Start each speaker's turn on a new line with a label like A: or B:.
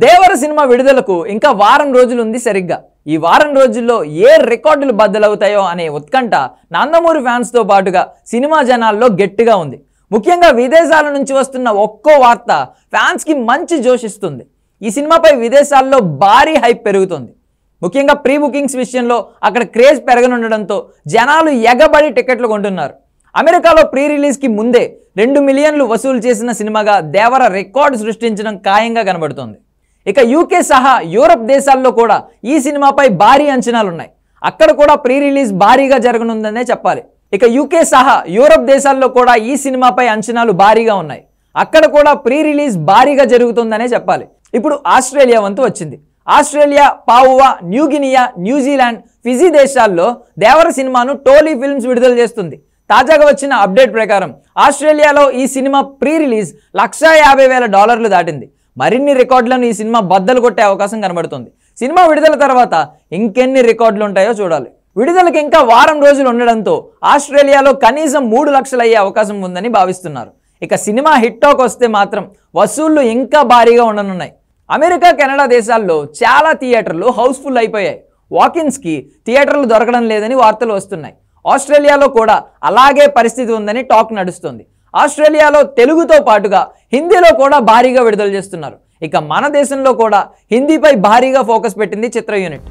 A: దేవర cinema విడుదలకు ఇంకా వారం రోజులు ఉంది సరిగ్గా. ఈ వారం రోజుల్లో ఏ రికార్డులు బద్దలవుతాయో అనే ఉత్కంఠ నందమూరి ఫ్యాన్స్తో పాటుగా సినిమా జనాల్లో గట్టిగా ఉంది. ముఖ్యంగా విదేశాల నుంచి వస్తున్న ఒక్కో వార్త ఫ్యాన్స్కి మంచి జోష్ ఇస్తుంది. ఈ సినిమాపై విదేశాల్లో భారీ హైప్ పెరుగుతుంది. ముఖ్యంగా ప్రీ బుకింగ్స్ విషయంలో అక్కడ క్రేజ్ పెరగనుండడంతో జనాలు ఎగబడి టికెట్లు కొంటున్నారు. అమెరికాలో ప్రీ రిలీజ్కి ముందే 2 మిలియన్లు వసూలు చేసిన సినిమాగా దేవర రికార్డు సృష్టించడం ఖాయంగా కనబడుతోంది. ఇక యూకే సహా యూరప్ దేశాల్లో కూడా ఈ సినిమాపై భారీ అంచనాలున్నాయి. అక్కడ కూడా ప్రీ రిలీజ్ భారీగా జరగనుందనే చెప్పాలి. ఇక యూకే సహా యూరప్ దేశాల్లో కూడా ఈ సినిమాపై అంచనాలు భారీగా ఉన్నాయి. అక్కడ కూడా ప్రీ రిలీజ్ భారీగా జరుగుతుందనే చెప్పాలి. ఇప్పుడు ఆస్ట్రేలియా వంతు వచ్చింది. ఆస్ట్రేలియా, పావువా, న్యూగినియా, న్యూజిలాండ్, ఫిజీ దేశాల్లో దేవర సినిమాను టోలీ ఫిల్మ్స్ విడుదల చేస్తుంది. తాజాగా వచ్చిన అప్డేట్ ప్రకారం ఆస్ట్రేలియాలో ఈ సినిమా ప్రీ రిలీజ్ $150,000 దాటింది. మరిన్ని రికార్డులను ఈ సినిమా బద్దలు కొట్టే అవకాశం కనబడుతుంది. సినిమా విడుదల తర్వాత ఇంకెన్ని రికార్డులు ఉంటాయో చూడాలి. విడుదలకి ఇంకా వారం రోజులు ఉండడంతో ఆస్ట్రేలియాలో కనీసం 3 లక్షలు అయ్యే అవకాశం ఉందని భావిస్తున్నారు. ఇక సినిమా హిట్ టాక్ వస్తే మాత్రం వసూళ్లు ఇంకా భారీగా ఉండనున్నాయి. అమెరికా, కెనడా దేశాల్లో చాలా థియేటర్లు హౌస్ఫుల్ అయిపోయాయి. వాకిన్స్కి థియేటర్లు దొరకడం లేదని వార్తలు వస్తున్నాయి. ఆస్ట్రేలియాలో కూడా అలాగే పరిస్థితి ఉందని టాక్ నడుస్తుంది. ఆస్ట్రేలియాలో తెలుగుతో పాటుగా హిందీలో కూడా భారీగా విడుదల చేస్తున్నారు. ఇక మన దేశంలో కూడా హిందీపై భారీగా ఫోకస్ పెట్టింది చిత్ర యూనిట్.